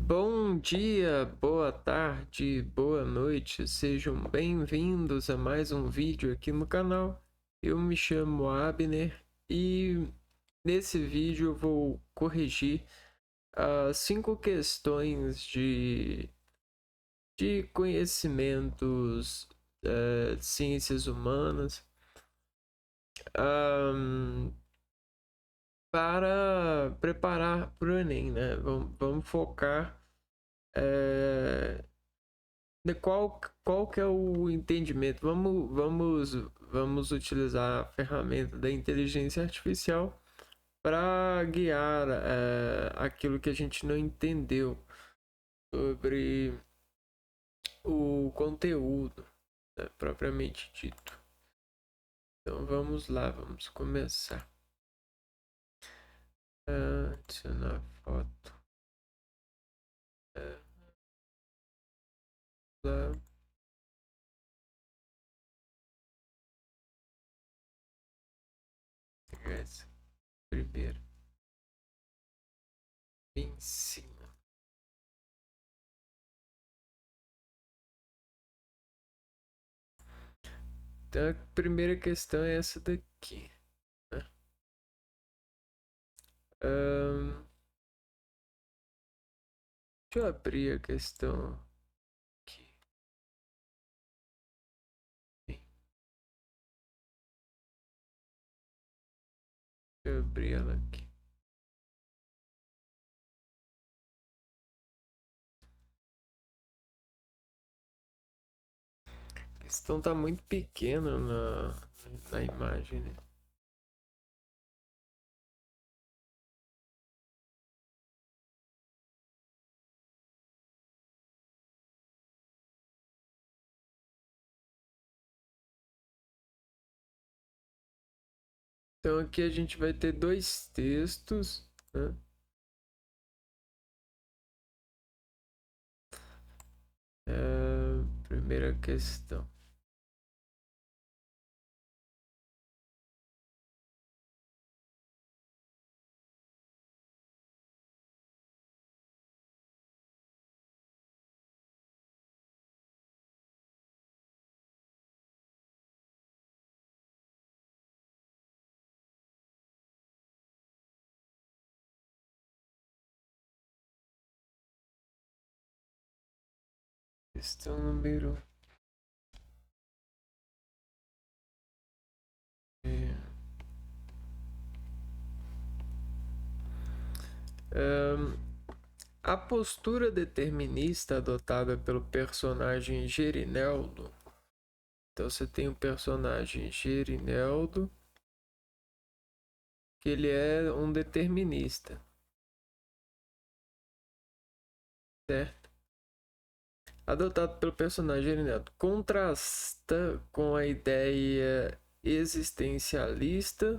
Bom dia, boa tarde, boa noite, sejam bem-vindos a mais um vídeo aqui no canal. Eu me chamo Abner e nesse vídeo eu vou corrigir as 5 questões de conhecimentos de ciências humanas ahm, para preparar para o Enem, né? Vamos focar de qual que é o entendimento? Vamos utilizar a ferramenta da inteligência artificial para guiar aquilo que a gente não entendeu sobre o conteúdo, né, propriamente dito. Então vamos lá, vamos começar. Adicionar foto. Lá. Essa primeiro. Em cima. Então a primeira questão é essa daqui. Né? Deixa eu abrir a questão aqui. Deixa eu abrir ela aqui. A questão tá muito pequena na imagem, né? Então aqui a gente vai ter dois textos, né? Primeira questão. Questão número. A postura determinista adotada pelo personagem Gerineldo. Então você tem o personagem Gerineldo, que ele é um determinista, certo? Adotado pelo personagem Gerineldo, contrasta com a ideia existencialista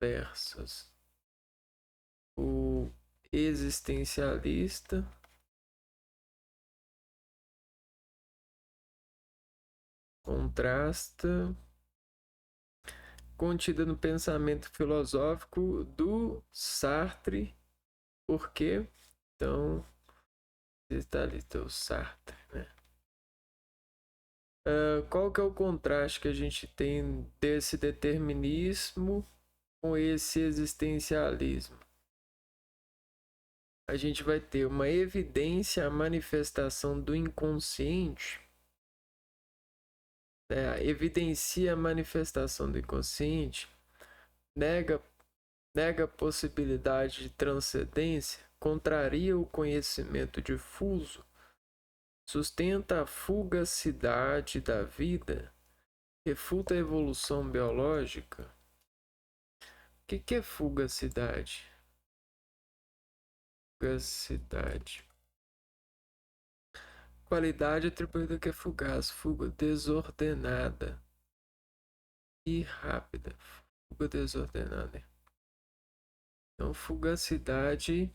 versus o existencialista contrasta contida no pensamento filosófico do Sartre. Por quê? Então está ali o Sartre, né? Qual que é o contraste que a gente tem desse determinismo com esse existencialismo? A gente vai ter uma evidência, a manifestação do inconsciente, né? Evidencia a manifestação do inconsciente, nega a possibilidade de transcendência, contraria o conhecimento difuso, sustenta a fugacidade da vida, refuta a evolução biológica. O que é fugacidade? Fugacidade. Qualidade atribuída que é fugaz, fuga desordenada e rápida. Fuga desordenada. Então, fugacidade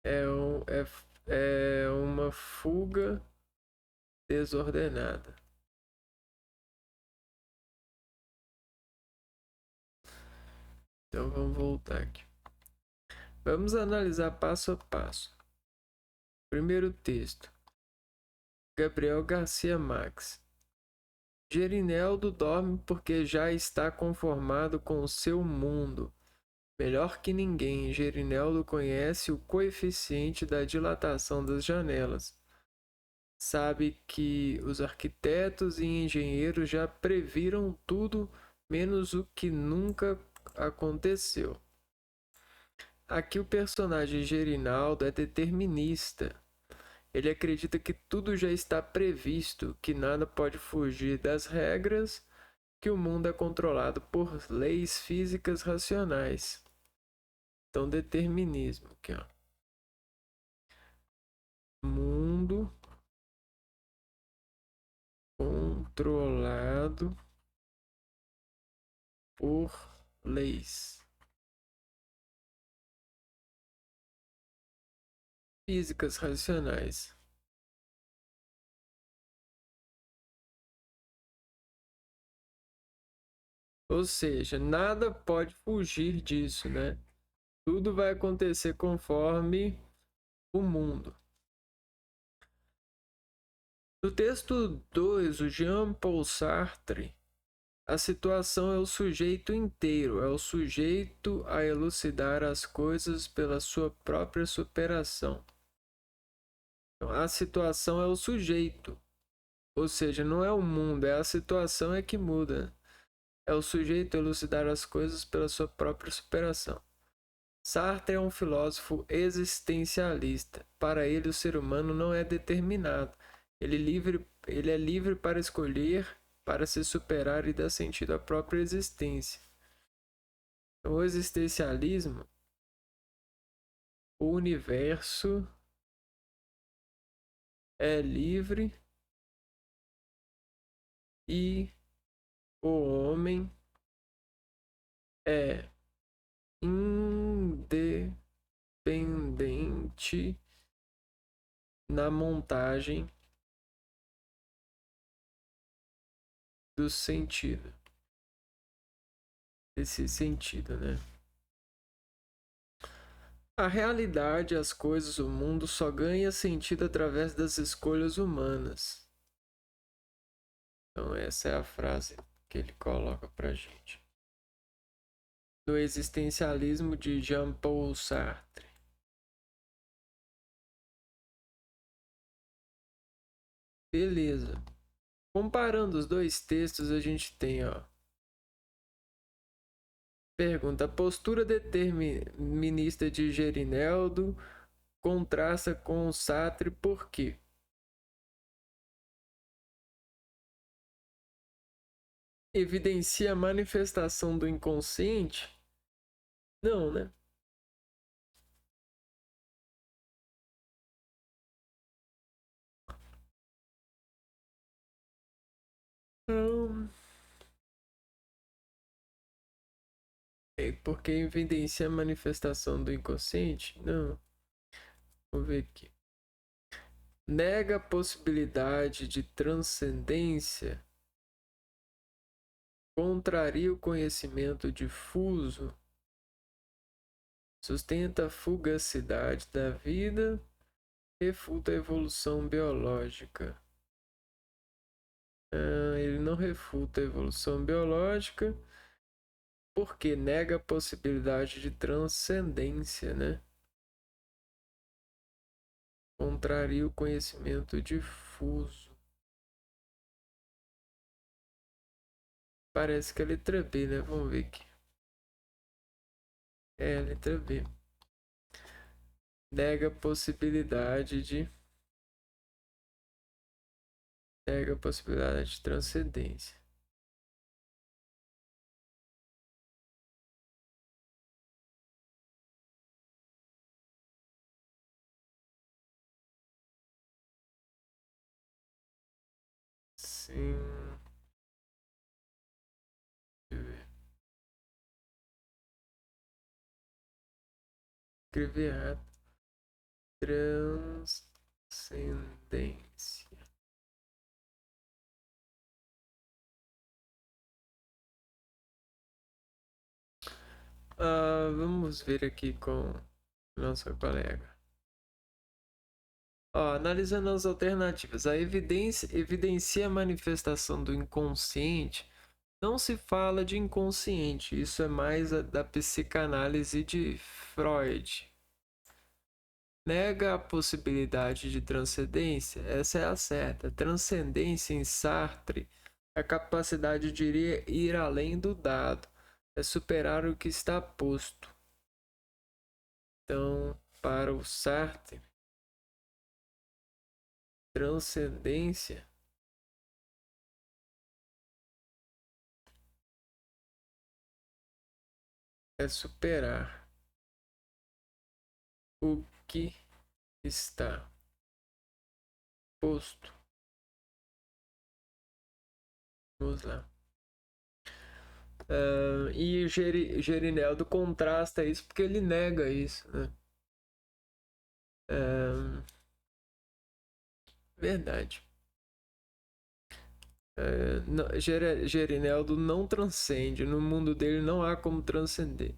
é uma fuga desordenada. Então vamos voltar aqui. Vamos analisar passo a passo. Primeiro texto. Gabriel Garcia Marques. Gerineldo dorme porque já está conformado com o seu mundo. Melhor que ninguém, Gerineldo conhece o coeficiente da dilatação das janelas. Sabe que os arquitetos e engenheiros já previram tudo menos o que nunca aconteceu. Aqui o personagem Gerinaldo é determinista. Ele acredita que tudo já está previsto, que nada pode fugir das regras, que o mundo é controlado por leis físicas racionais. Então, determinismo aqui, ó. Mundo controlado por leis físicas racionais. Ou seja, nada pode fugir disso, né? Tudo vai acontecer conforme o mundo. No texto 2, o Jean-Paul Sartre, a situação é o sujeito inteiro, é o sujeito a elucidar as coisas pela sua própria superação. Então, a situação é o sujeito, ou seja, não é o mundo, é a situação é que muda. É o sujeito a elucidar as coisas pela sua própria superação. Sartre é um filósofo existencialista. Para ele, o ser humano não é determinado. Ele é livre para escolher, para se superar e dar sentido à própria existência. O existencialismo, o universo é livre e o homem é independente na montagem do sentido. Esse sentido, né? A realidade, as coisas, o mundo só ganha sentido através das escolhas humanas. Então essa é a frase que ele coloca pra gente. Do existencialismo de Jean-Paul Sartre. Beleza. Comparando os dois textos, a gente tem, ó. Pergunta: a postura determinista de Gerineldo contrasta com o Sartre por quê? Evidencia a manifestação do inconsciente? Não, né? Não. Porque evidencia a manifestação do inconsciente? Não. Vamos ver aqui. Nega a possibilidade de transcendência, contraria o conhecimento difuso, sustenta a fugacidade da vida, refuta a evolução biológica. Ele não refuta a evolução biológica porque nega a possibilidade de transcendência, né? Contraria o conhecimento difuso. Parece que é a letra B, né? Vamos ver aqui. É a letra B. Nega a possibilidade de. Nega a possibilidade de transcendência. Sim. Deixa eu ver. Escrevi errado. Transcendência. Vamos ver aqui com nossa colega. Analisando as alternativas, a evidência evidencia a manifestação do inconsciente. Não se fala de inconsciente, isso é mais da psicanálise de Freud. Nega a possibilidade de transcendência, essa é a certa. Transcendência em Sartre é a capacidade de ir além do dado, é superar o que está posto. Então, para o Sartre, transcendência é superar o que está posto. Vamos lá. E o Gerineldo contrasta isso porque ele nega isso, né? Verdade. Gerineldo não transcende, no mundo dele não há como transcender.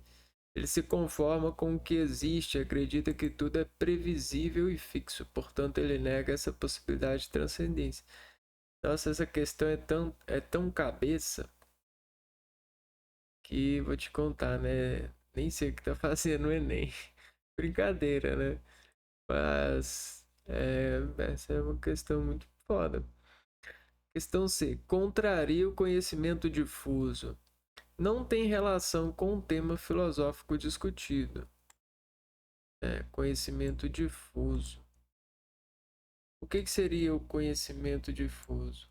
Ele se conforma com o que existe, acredita que tudo é previsível e fixo, portanto ele nega essa possibilidade de transcendência. Nossa, essa questão é tão cabeça que vou te contar, né? Nem sei o que tá fazendo no Enem. Brincadeira, né? Mas essa é uma questão muito foda. Questão C. Contraria o conhecimento difuso. Não tem relação com o tema filosófico discutido. Conhecimento difuso. O que seria o conhecimento difuso?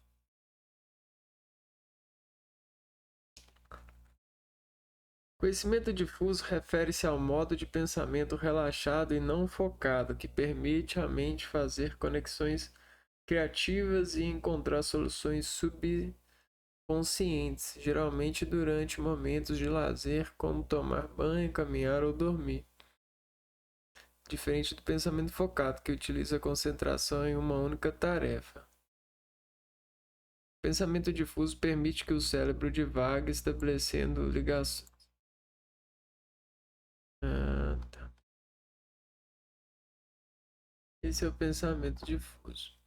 Conhecimento difuso refere-se ao modo de pensamento relaxado e não focado que permite à mente fazer conexões criativas e encontrar soluções subconscientes, geralmente durante momentos de lazer, como tomar banho, caminhar ou dormir. Diferente do pensamento focado, que utiliza a concentração em uma única tarefa. O pensamento difuso permite que o cérebro divague, estabelecendo ligações. Tá. Esse é o pensamento difuso.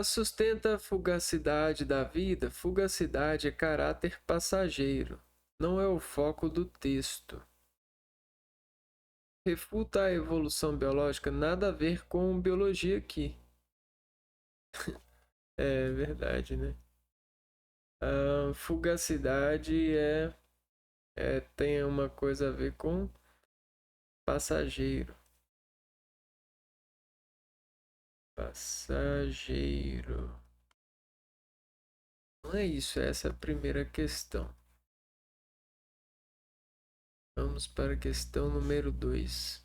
Sustenta a fugacidade da vida. Fugacidade é caráter passageiro, não é o foco do texto. Refuta a evolução biológica, nada a ver com biologia aqui. É verdade, né? Fugacidade tem uma coisa a ver com passageiro. Passageiro. Não é isso, essa é a primeira questão. Vamos para a questão número 2.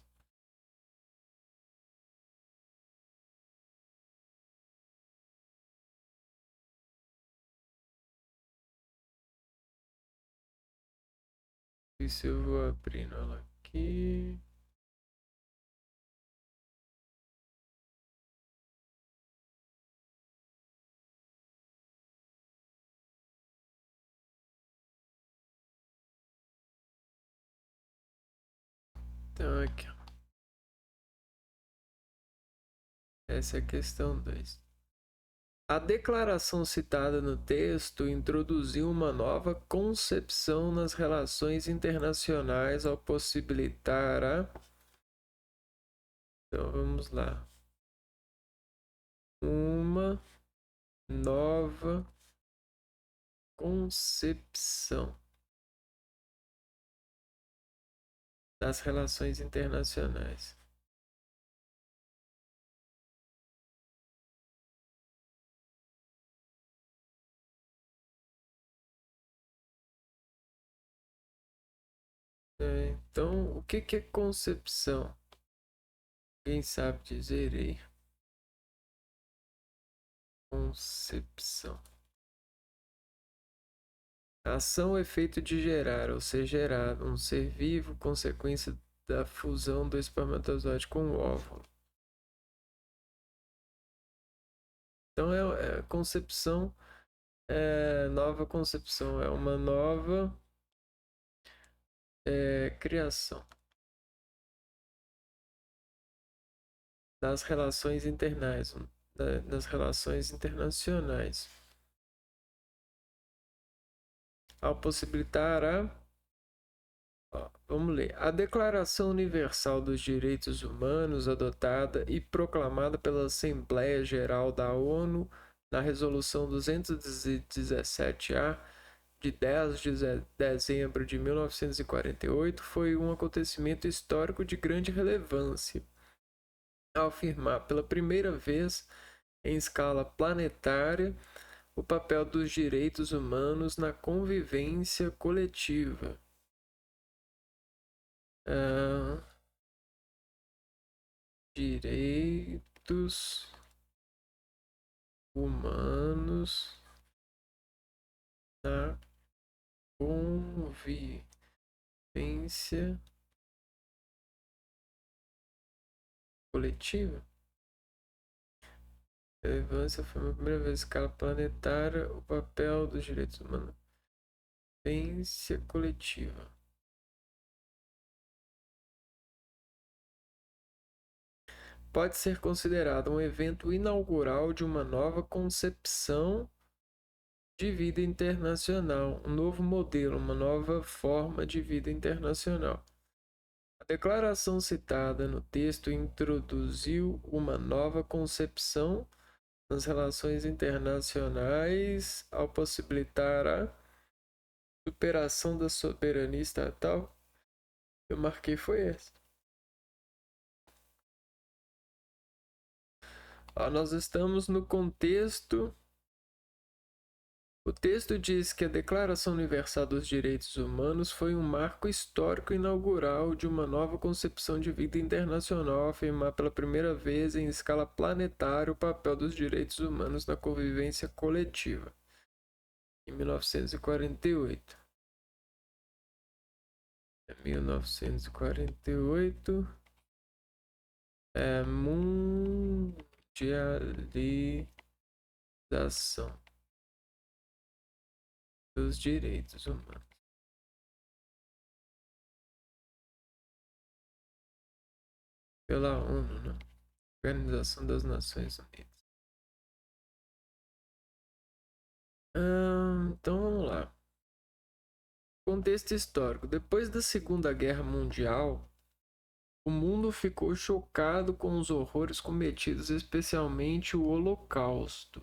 Isso eu vou abrindo ela aqui. Então aqui, ó. Essa é a questão 2. A declaração citada no texto introduziu uma nova concepção nas relações internacionais ao possibilitar a. Então vamos lá. Uma nova concepção das relações internacionais. Então, o que é concepção? Quem sabe dizer aí? Concepção. Ação ou efeito de gerar ou ser gerado, um ser vivo, consequência da fusão do espermatozoide com o óvulo. Então, a concepção Nova concepção é uma nova criação das relações das relações internacionais, ao possibilitar vamos ler. A Declaração Universal dos Direitos Humanos, adotada e proclamada pela Assembleia Geral da ONU na Resolução 217-A de 10 de dezembro de 1948, foi um acontecimento histórico de grande relevância, ao afirmar pela primeira vez em escala planetária o papel dos direitos humanos na convivência coletiva. Direitos humanos na convivência coletiva. Relevância foi a primeira vez em escala planetária o papel dos direitos humanos. Convivência coletiva. Pode ser considerado um evento inaugural de uma nova concepção de vida internacional, um novo modelo, uma nova forma de vida internacional. A declaração citada no texto introduziu uma nova concepção nas relações internacionais ao possibilitar a superação da soberania estatal. Eu marquei foi essa. Nós estamos no contexto. O texto diz que a Declaração Universal dos Direitos Humanos foi um marco histórico inaugural de uma nova concepção de vida internacional, a afirmar pela primeira vez em escala planetária o papel dos direitos humanos na convivência coletiva. Em 1948. 1948 mundialização dos direitos humanos. Pela ONU, né? Organização das Nações Unidas. Então vamos lá. Contexto histórico. Depois da Segunda Guerra Mundial, o mundo ficou chocado com os horrores cometidos, especialmente o Holocausto.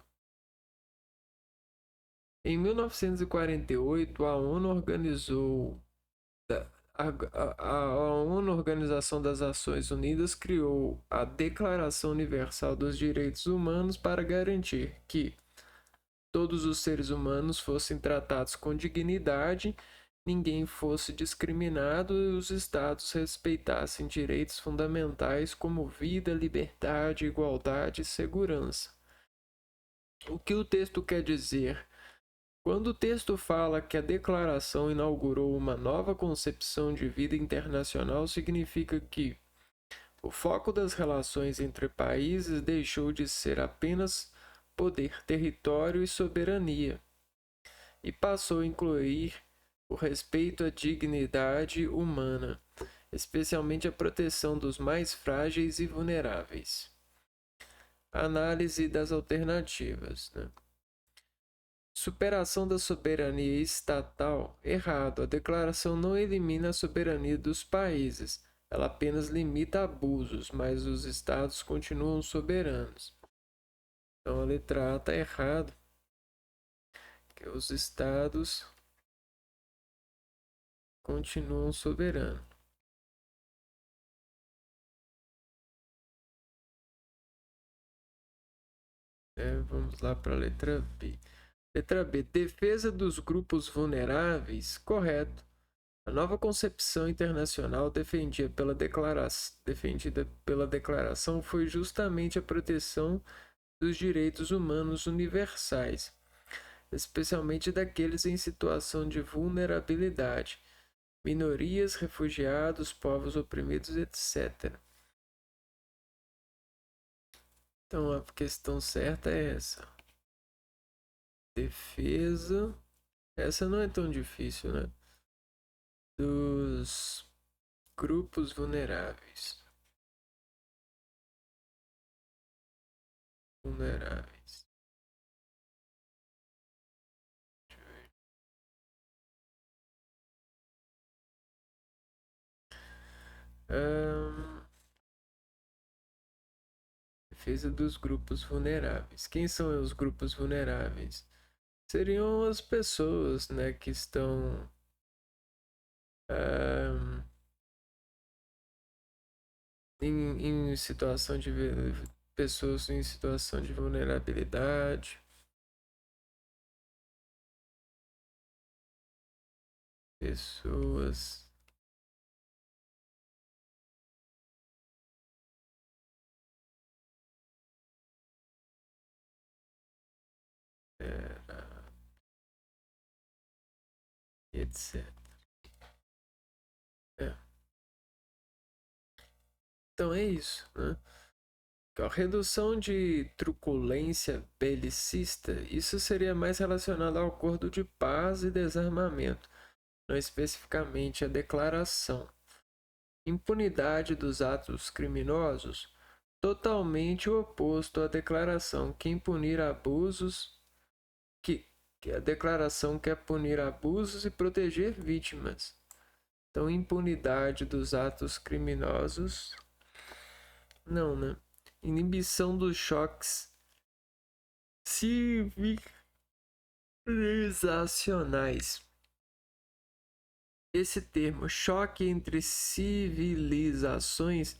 Em 1948, a ONU organizou a ONU, Organização das Nações Unidas, criou a Declaração Universal dos Direitos Humanos para garantir que todos os seres humanos fossem tratados com dignidade, ninguém fosse discriminado e os estados respeitassem direitos fundamentais como vida, liberdade, igualdade e segurança. O que o texto quer dizer? Quando o texto fala que a declaração inaugurou uma nova concepção de vida internacional, significa que o foco das relações entre países deixou de ser apenas poder, território e soberania, e passou a incluir o respeito à dignidade humana, especialmente a proteção dos mais frágeis e vulneráveis. Análise das alternativas, né? Superação da soberania estatal. Errado. A declaração não elimina a soberania dos países. Ela apenas limita abusos, mas os estados continuam soberanos. Então a letra A está errado. Que os estados continuam soberanos. Vamos lá para a letra B. Letra B. Defesa dos grupos vulneráveis. Correto. A nova concepção internacional defendida pela declaração foi justamente a proteção dos direitos humanos universais, especialmente daqueles em situação de vulnerabilidade, minorias, refugiados, povos oprimidos, etc. Então a questão certa é essa. defesa. Essa não é tão difícil, né? Dos grupos vulneráveis. Vulneráveis. Ahn, defesa dos grupos vulneráveis. Quem são os grupos vulneráveis? Seriam as pessoas, né, que estão ahn, em situação de pessoas em situação de vulnerabilidade, pessoas. Etc. É. Então é isso, né? A redução de truculência belicista, isso seria mais relacionado ao acordo de paz e desarmamento, não especificamente a declaração. Impunidade dos atos criminosos, totalmente o oposto à declaração. Quem punir abusos, que a declaração quer punir abusos e proteger vítimas. Então, impunidade dos atos criminosos, não, né? Inibição dos choques civilizacionais. Esse termo, choque entre civilizações,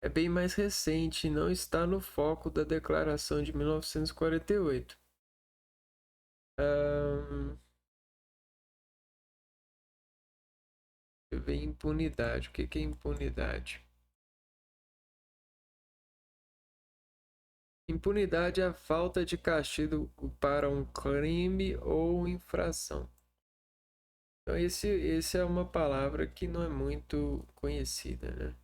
é bem mais recente e não está no foco da Declaração de 1948. Deixa eu ver impunidade. O que é impunidade? Impunidade é a falta de castigo para um crime ou infração. Então, esse é uma palavra que não é muito conhecida, né?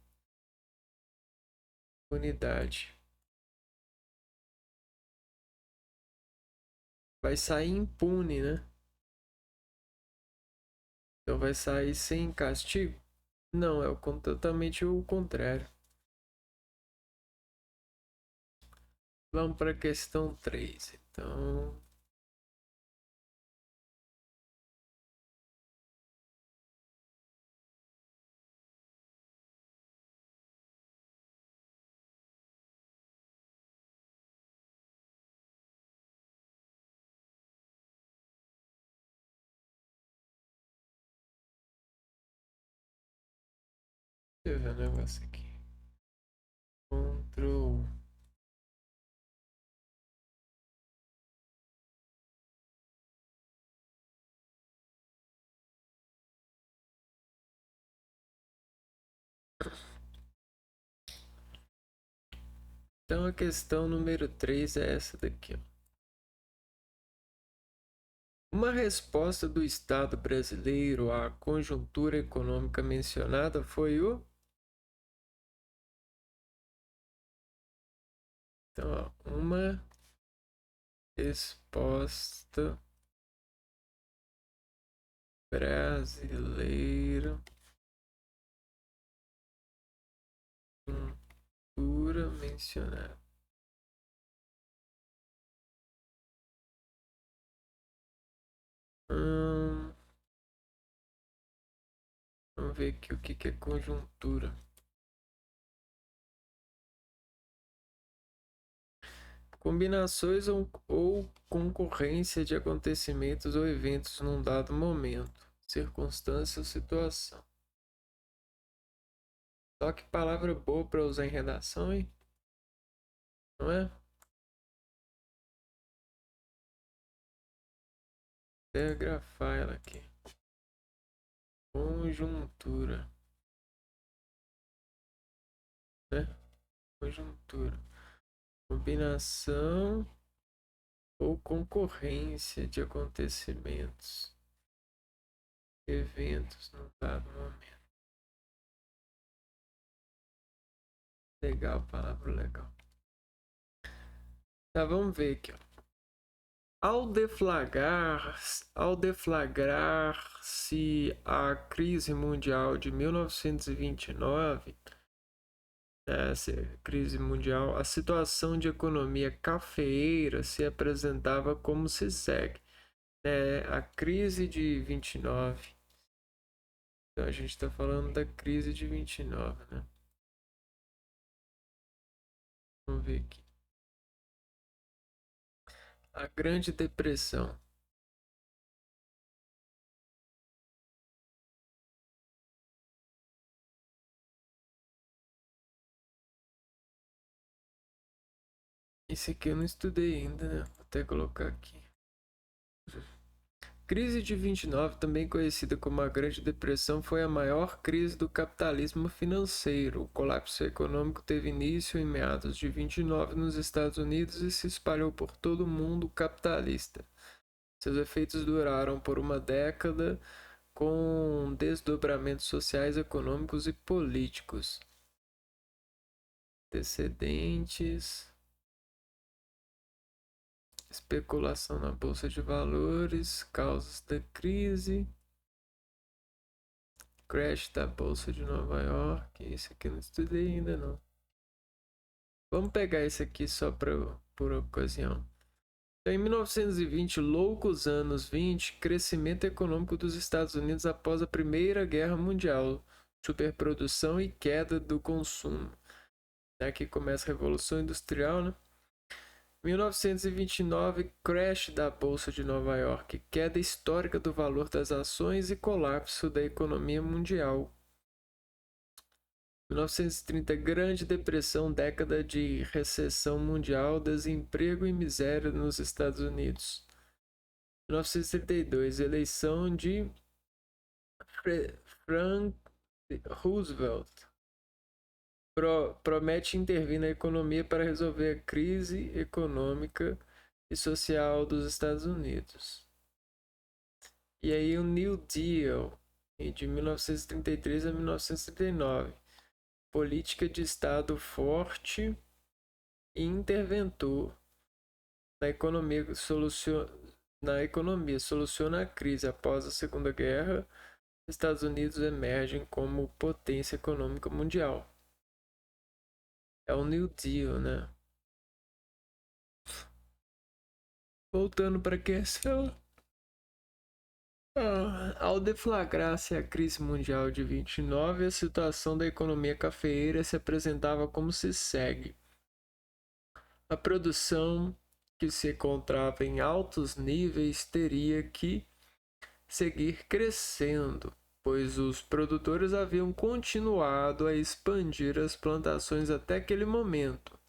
Impunidade. Vai sair impune, né? Então vai sair sem castigo? Não, é totalmente o contrário. Vamos para a questão 3. Então, deixa eu ver o negócio aqui. Control. Então a questão número 3 é essa daqui. Ó. Uma resposta do Estado brasileiro à conjuntura econômica mencionada foi o. Então, ó, uma resposta brasileira conjuntura mencionada. Vamos ver aqui o que é conjuntura. Combinações ou concorrência de acontecimentos ou eventos num dado momento, circunstância ou situação. Só que palavra boa para usar em redação, hein? Não é? Até grafar ela aqui. Conjuntura. Né? Conjuntura. Combinação ou concorrência de acontecimentos, eventos num dado momento. Legal, palavra legal. Tá, vamos ver aqui, ó. ao deflagrar-se a crise mundial de 1929, essa crise mundial, a situação de economia cafeeira se apresentava como se segue. A crise de 29. Então a gente está falando da crise de 29, né? Vamos ver aqui. A Grande Depressão. Esse aqui eu não estudei ainda, né? Vou até colocar aqui. Crise de 29, também conhecida como a Grande Depressão, foi a maior crise do capitalismo financeiro. O colapso econômico teve início em meados de 29 nos Estados Unidos e se espalhou por todo o mundo capitalista. Seus efeitos duraram por uma década, com desdobramentos sociais, econômicos e políticos. Antecedentes. Especulação na bolsa de valores, causas da crise, crash da bolsa de Nova York. Esse aqui eu não estudei ainda não. Vamos pegar esse aqui só por ocasião. Então, em 1920, loucos anos 20, crescimento econômico dos Estados Unidos após a Primeira Guerra Mundial, superprodução e queda do consumo. Aqui começa a Revolução Industrial, né? 1929, crash da Bolsa de Nova York, queda histórica do valor das ações e colapso da economia mundial. 1930, Grande Depressão, década de recessão mundial, desemprego e miséria nos Estados Unidos. 1932, eleição de Frank Roosevelt. Promete intervir na economia para resolver a crise econômica e social dos Estados Unidos. E aí o New Deal, de 1933 a 1939. Política de Estado forte e interventor na economia, soluciona a crise. Após a Segunda Guerra, Estados Unidos emergem como potência econômica mundial. É o New Deal, né? Voltando para a questão. Ao deflagrar-se a crise mundial de 29, a situação da economia cafeeira se apresentava como se segue. A produção, que se encontrava em altos níveis, teria que seguir crescendo, pois os produtores haviam continuado a expandir as plantações até aquele momento.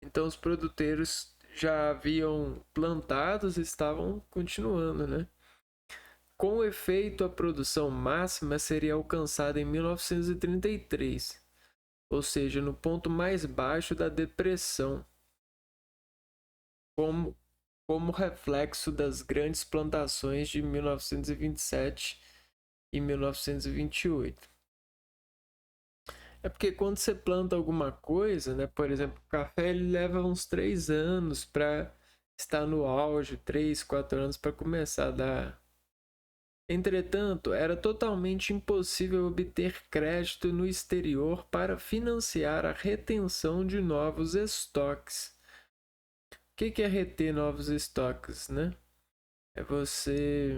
Então os produtores já haviam plantados e estavam continuando, né? Com efeito, a produção máxima seria alcançada em 1933, ou seja, no ponto mais baixo da depressão, como reflexo das grandes plantações de 1927 e 1928. É porque quando você planta alguma coisa, né, por exemplo, o café, ele leva uns 3 anos para estar no auge, 3, 4 anos para começar a dar. Entretanto, era totalmente impossível obter crédito no exterior para financiar a retenção de novos estoques. O que é reter novos estoques, né? É você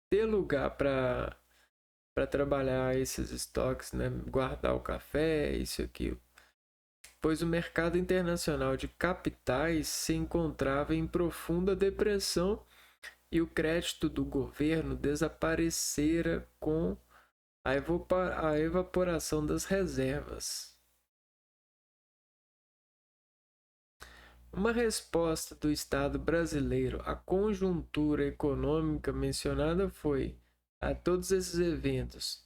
ter lugar para trabalhar esses estoques, né? Guardar o café, isso e aquilo. Pois o mercado internacional de capitais se encontrava em profunda depressão e o crédito do governo desaparecera com a evaporação das reservas. Uma resposta do Estado brasileiro à conjuntura econômica mencionada foi, a todos esses eventos,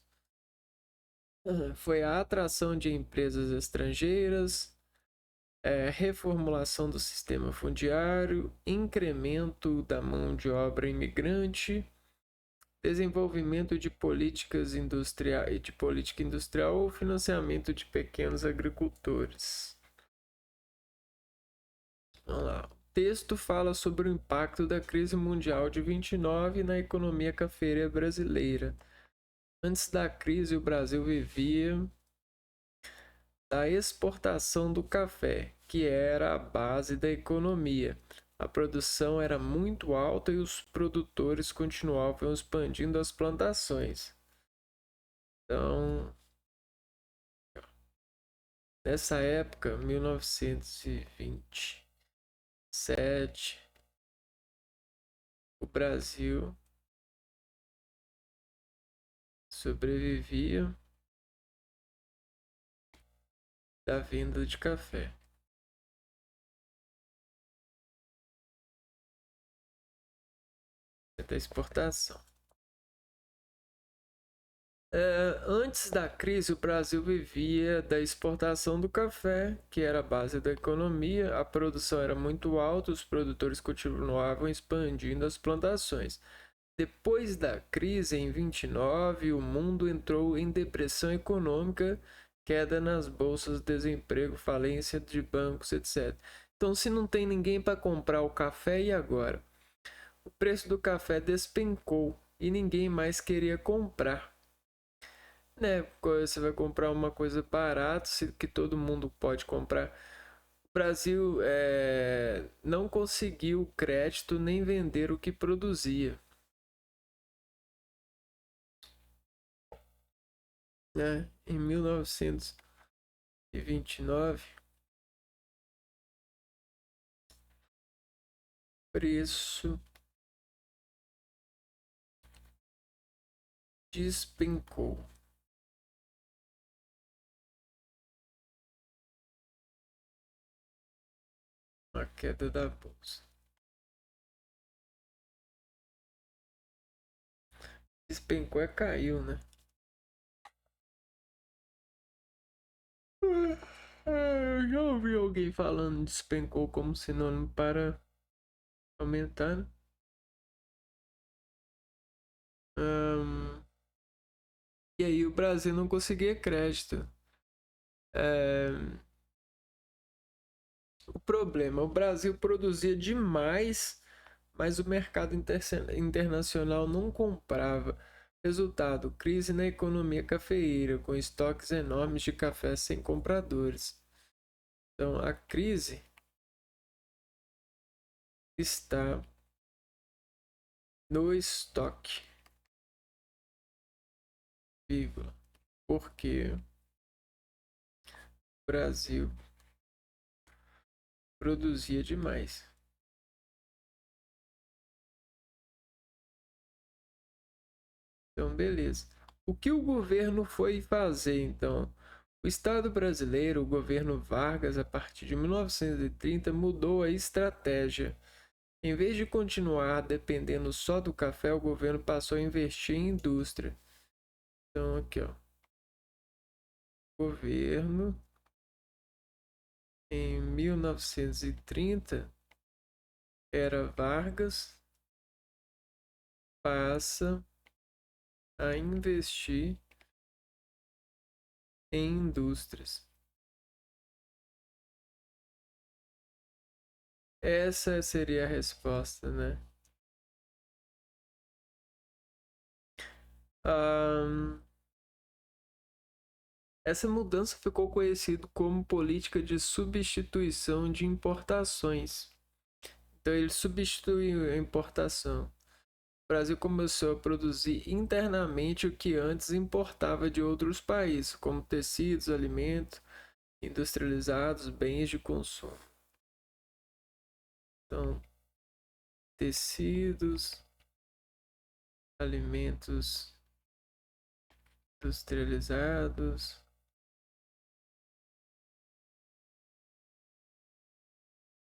foi a atração de empresas estrangeiras, reformulação do sistema fundiário, incremento da mão de obra imigrante, desenvolvimento de políticas industriais, de política industrial ou financiamento de pequenos agricultores. Vamos lá. texto fala sobre o impacto da crise mundial de 29 na economia cafeeira brasileira. Antes da crise, o Brasil vivia da exportação do café, que era a base da economia. A produção era muito alta e os produtores continuavam expandindo as plantações. Então, nessa época, 1927, o Brasil sobrevivia da venda de café, da exportação. Antes da crise, o Brasil vivia da exportação do café, que era a base da economia. A produção era muito alta, os produtores continuavam expandindo as plantações. Depois da crise, em 29, o mundo entrou em depressão econômica, queda nas bolsas, desemprego, falência de bancos, etc. Então, se não tem ninguém para comprar o café, e agora? O preço do café despencou e ninguém mais queria comprar. Né? Você vai comprar uma coisa barata, que todo mundo pode comprar. O Brasil não conseguiu crédito nem vender o que produzia. Né? Em 1929, preço despencou. A queda da bolsa. Despencou caiu, né? Eu já ouvi alguém falando despencou como sinônimo para aumentar, né? E aí o Brasil não conseguia crédito. O problema, o Brasil produzia demais, mas o mercado internacional não comprava. Resultado, crise na economia cafeeira, com estoques enormes de café sem compradores. Então, a crise está no estoque, vírgula, porque o Brasil produzia demais. Então, beleza. O que o governo foi fazer, então? O Estado brasileiro, o governo Vargas, a partir de 1930, mudou a estratégia. Em vez de continuar dependendo só do café, o governo passou a investir em indústria. Então, aqui, ó. Governo, em 1930, era Vargas, passa a investir em indústrias. Essa seria a resposta, né? Essa mudança ficou conhecida como política de substituição de importações. Então ele substituiu a importação. O Brasil começou a produzir internamente o que antes importava de outros países, como tecidos, alimentos industrializados, bens de consumo. Então, tecidos, alimentos industrializados,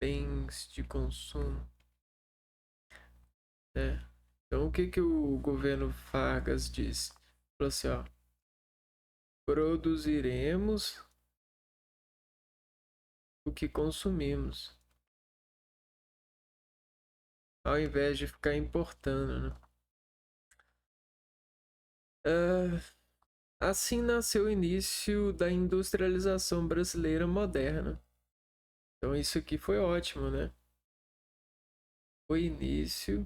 bens de consumo, né? Então, o que o governo Vargas disse? Falou assim, ó, produziremos o que consumimos, ao invés de ficar importando, né? Assim nasceu o início da industrialização brasileira moderna. Então isso aqui foi ótimo, né? o início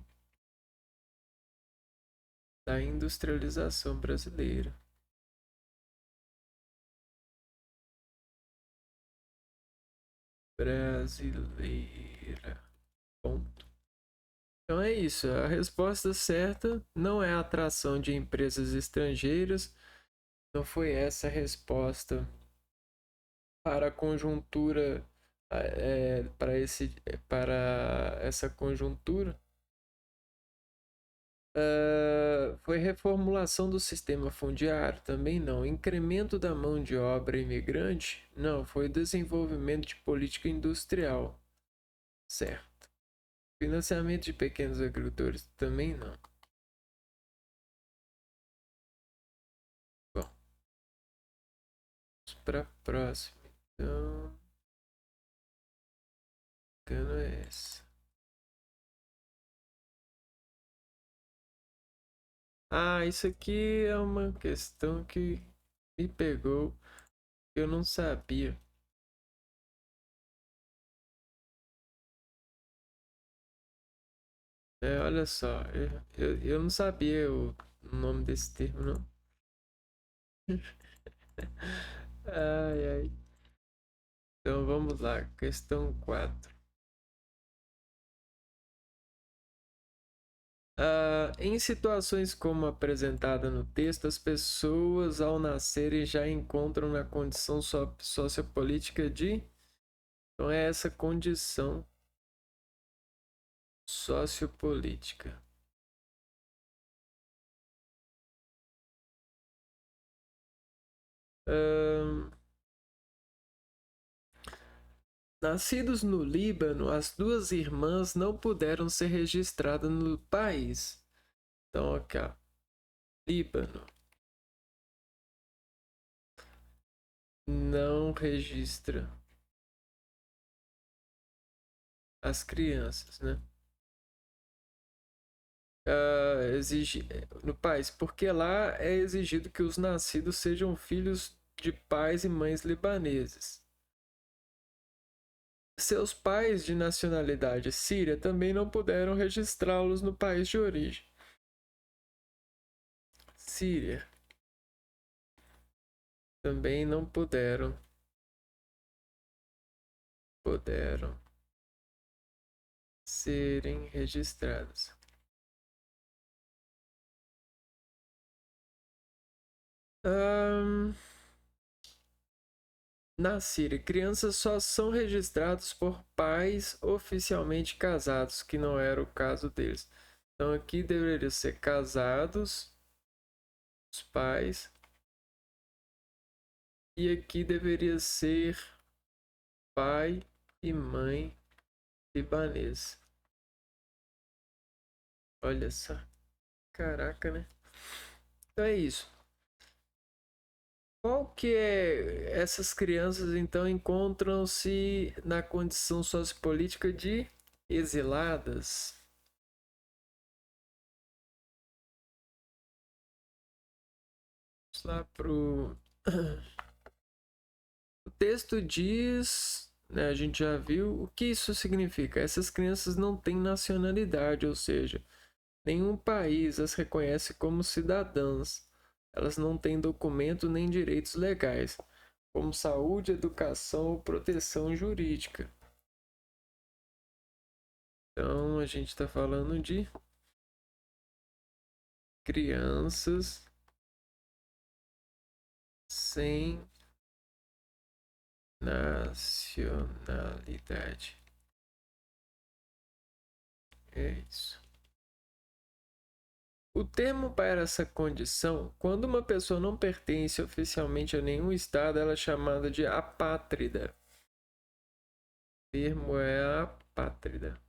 da industrialização brasileira. Brasileira. Ponto. Então é isso. A resposta certa não é a atração de empresas estrangeiras. Não foi essa a resposta para a conjuntura, para essa conjuntura. Foi reformulação do sistema fundiário? Também não. Incremento da mão de obra imigrante? Não. Foi desenvolvimento de política industrial? Certo. Financiamento de pequenos agricultores? Também não. Bom, vamos para a próxima. Então, ficando essa. Ah, isso aqui é uma questão que me pegou, que eu não sabia. Olha só, eu não sabia o nome desse termo, não. Ai, ai. Então vamos lá, questão 4. Em situações como apresentada no texto, as pessoas ao nascerem já encontram na condição sociopolítica de. Então é essa condição sociopolítica. Ahn, Nascidos no Líbano, as duas irmãs não puderam ser registradas no país. Então, aqui, ó, Líbano não registra as crianças, né? Exige no país, porque lá é exigido que os nascidos sejam filhos de pais e mães libaneses. Seus pais de nacionalidade síria também não puderam registrá-los no país de origem. Síria também não puderam serem registrados. Na Síria, crianças só são registrados por pais oficialmente casados, que não era o caso deles. Então aqui deveria ser casados, os pais, e aqui deveria ser pai e mãe libanês. Olha só, caraca, né? Então é isso. Qual que é? Essas crianças então encontram-se na condição sociopolítica de exiladas. Vamos lá pro. O texto diz, né, a gente já viu, o que isso significa? Essas crianças não têm nacionalidade, ou seja, nenhum país as reconhece como cidadãs. Elas não têm documento nem direitos legais, como saúde, educação ou proteção jurídica. Então a gente está falando de crianças sem nacionalidade. É isso. O termo para essa condição, quando uma pessoa não pertence oficialmente a nenhum estado, ela é chamada de apátrida. O termo é apátrida.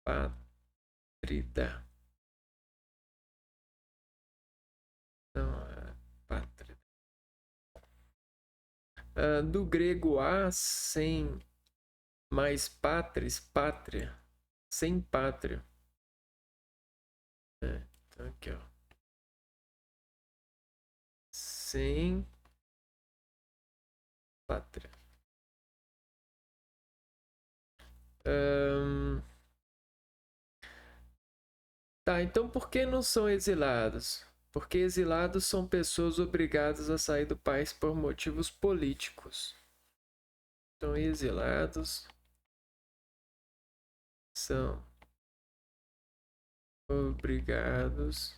Pátrida. Não, é pátrida. Do grego a, sem, mais patris, pátria. Sem pátria. Então aqui, ó. Sem pátria. Ahn, Tá, então por que não são exilados? Porque exilados são pessoas obrigadas a sair do país por motivos políticos. Então, exilados são obrigados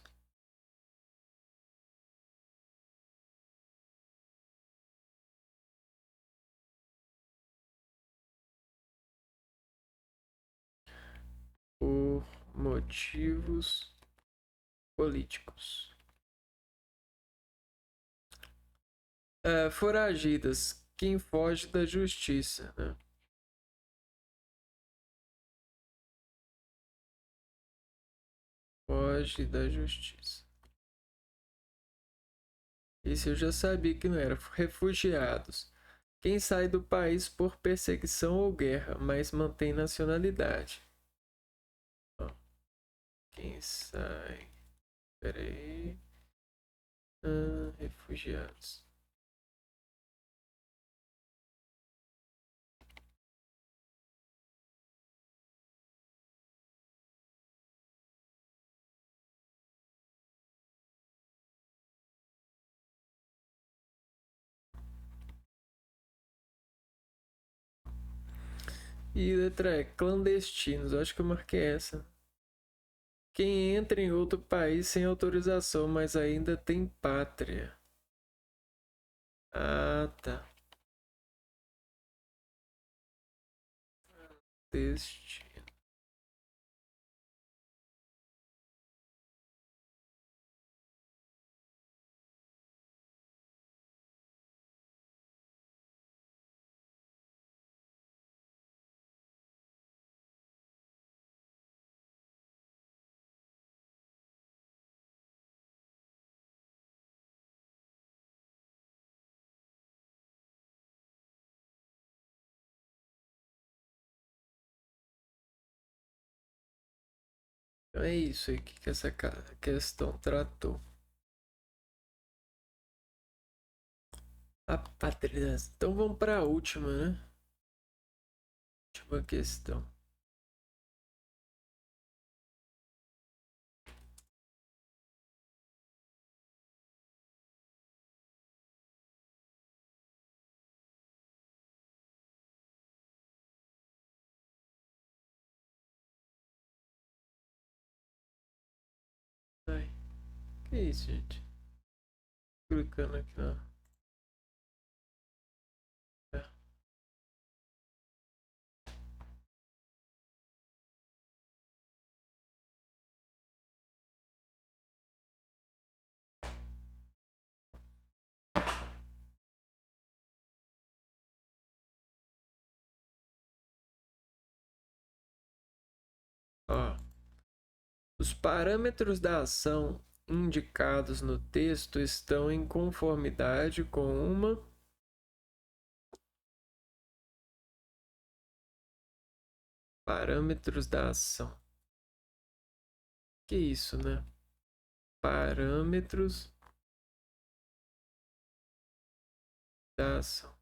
por motivos políticos. Foragidas, quem foge da justiça, né? Foge da justiça. Isso eu já sabia que não era. Refugiados. Quem sai do país por perseguição ou guerra, mas mantém nacionalidade. Ó, quem sai. Peraí. Refugiados. E letra E, clandestinos. Eu acho que eu marquei essa. Quem entra em outro país sem autorização, mas ainda tem pátria. Ah, tá. Destino. Então é isso aí que essa questão tratou. A pátria. Então vamos para a última, né? Última questão. Ai, que isso, gente? Clicando aqui na. É. Ó, os parâmetros da ação indicados no texto estão em conformidade com uma. Parâmetros da ação. Que isso, né? Parâmetros da ação.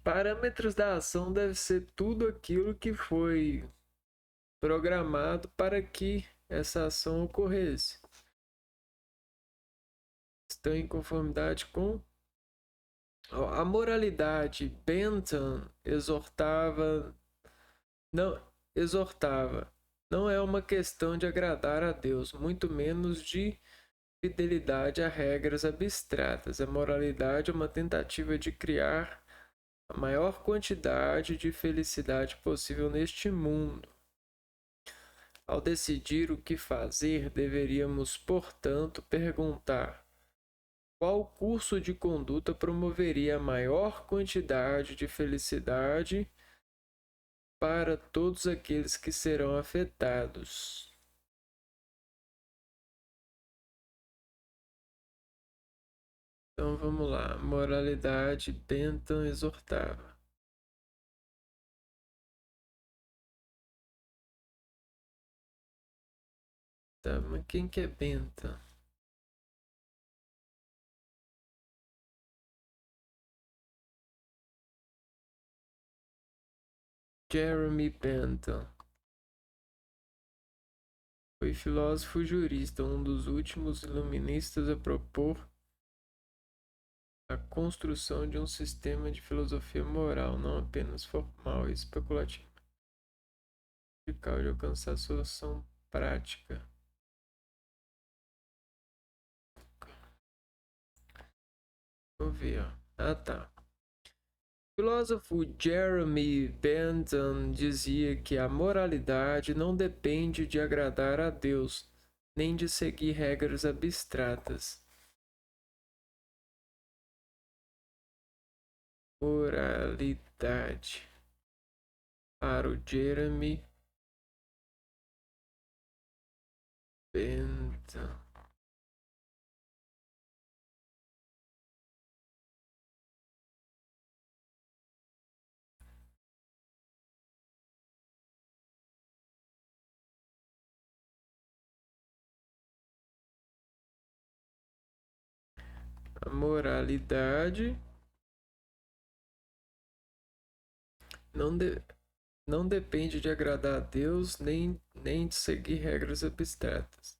Parâmetros da ação deve ser tudo aquilo que foi programado para que essa ação ocorresse. Estão em conformidade com a moralidade. Bentham não exortava. Não é uma questão de agradar a Deus, muito menos de fidelidade a regras abstratas. A moralidade é uma tentativa de criar a maior quantidade de felicidade possível neste mundo. Ao decidir o que fazer, deveríamos, portanto, perguntar: qual curso de conduta promoveria a maior quantidade de felicidade para todos aqueles que serão afetados? Então vamos lá. Moralidade, Bentham exortava. Tá, mas quem que é Bentham? Jeremy Bentham foi filósofo jurista, um dos últimos iluministas a propor a construção de um sistema de filosofia moral, não apenas formal e especulativa, capaz de alcançar solução prática. Vou ver, ó. Ah, tá. O filósofo Jeremy Bentham dizia que a moralidade não depende de agradar a Deus, nem de seguir regras abstratas. Moralidade. Para o Jeremy Bentham. A moralidade não depende de agradar a Deus nem de seguir regras abstratas.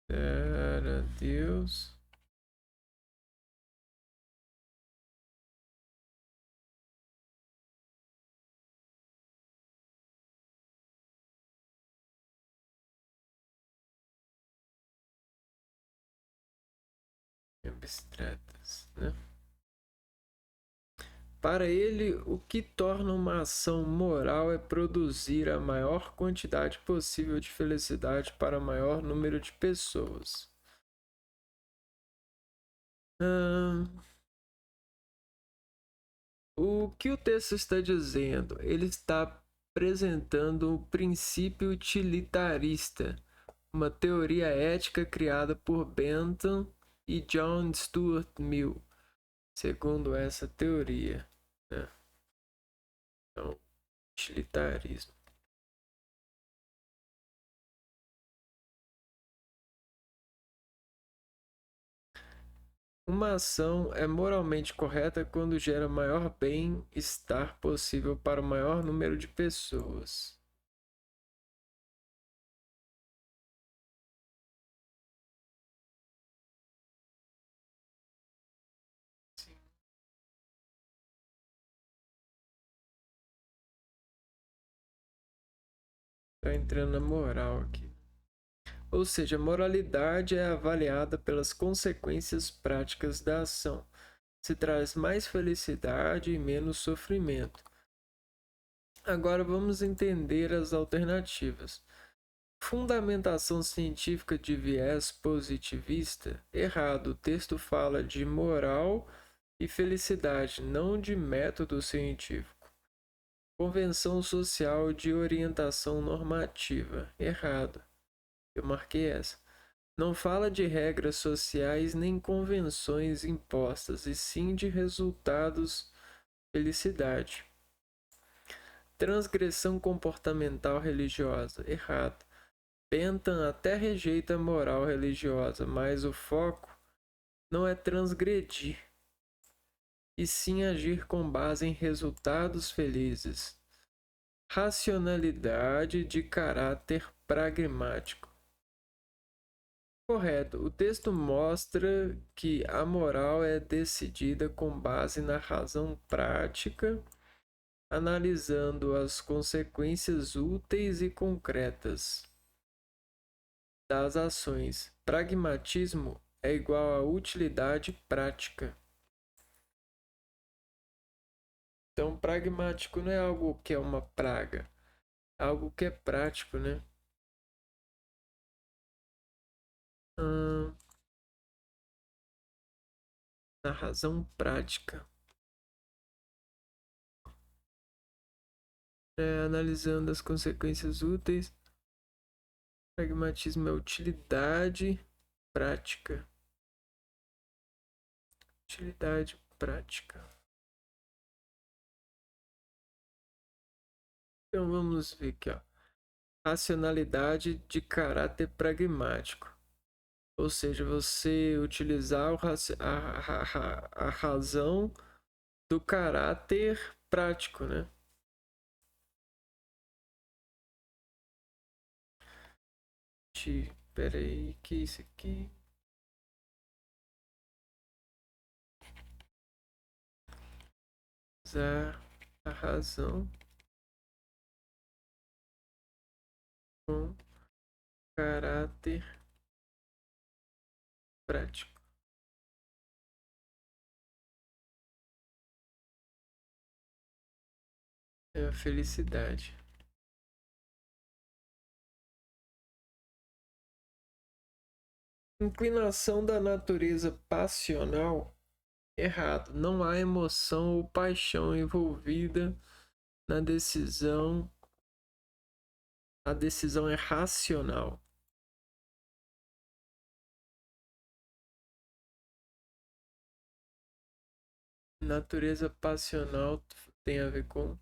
Dar a Deus abstratas, né? Para ele, o que torna uma ação moral é produzir a maior quantidade possível de felicidade para o maior número de pessoas. O que o texto está dizendo? Ele está apresentando um princípio utilitarista, uma teoria ética criada por Bentham e John Stuart Mill, segundo essa teoria, né? Então, utilitarismo. Uma ação é moralmente correta quando gera maior bem-estar possível para o maior número de pessoas. Está entrando na moral aqui. Ou seja, a moralidade é avaliada pelas consequências práticas da ação. Se traz mais felicidade e menos sofrimento. Agora vamos entender as alternativas. Fundamentação científica de viés positivista? Errado. O texto fala de moral e felicidade, não de método científico. Convenção social de orientação normativa? Errado. Eu marquei essa. Não fala de regras sociais nem convenções impostas, e sim de resultados felicidade. Transgressão comportamental religiosa. Errado. Bentham até rejeita a moral religiosa, mas o foco não é transgredir, e sim agir com base em resultados felizes. Racionalidade de caráter pragmático. Correto. O texto mostra que a moral é decidida com base na razão prática, analisando as consequências úteis e concretas das ações. Pragmatismo é igual a utilidade prática. Então, pragmático não é algo que é uma praga, é algo que é prático, né? Na razão prática. Analisando as consequências úteis. Pragmatismo é utilidade prática. Utilidade prática. Então vamos ver aqui, ó. Racionalidade de caráter pragmático. Ou seja, você utilizar a razão do caráter prático, né? Pera aí, que é isso aqui? Usar a razão com caráter prático. É a felicidade. Inclinação da natureza passional. Errado. Não há emoção ou paixão envolvida na decisão. A decisão é racional. Natureza passional tem a ver com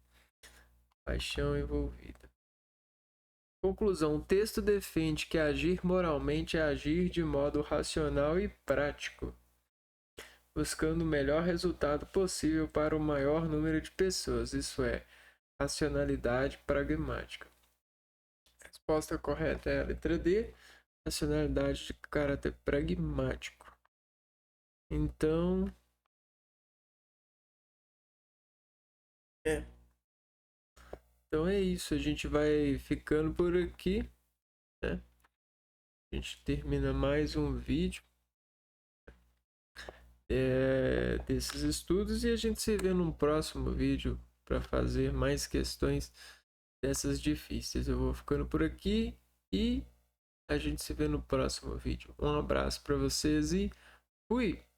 paixão envolvida. Conclusão: o texto defende que agir moralmente é agir de modo racional e prático, buscando o melhor resultado possível para o maior número de pessoas, isso é, racionalidade pragmática. A resposta correta é a letra D, racionalidade de caráter pragmático. Então, então é isso, a gente vai ficando por aqui, né? A gente termina mais um vídeo desses estudos e a gente se vê num próximo vídeo para fazer mais questões dessas difíceis. Eu vou ficando por aqui e a gente se vê no próximo vídeo. Um abraço para vocês e fui!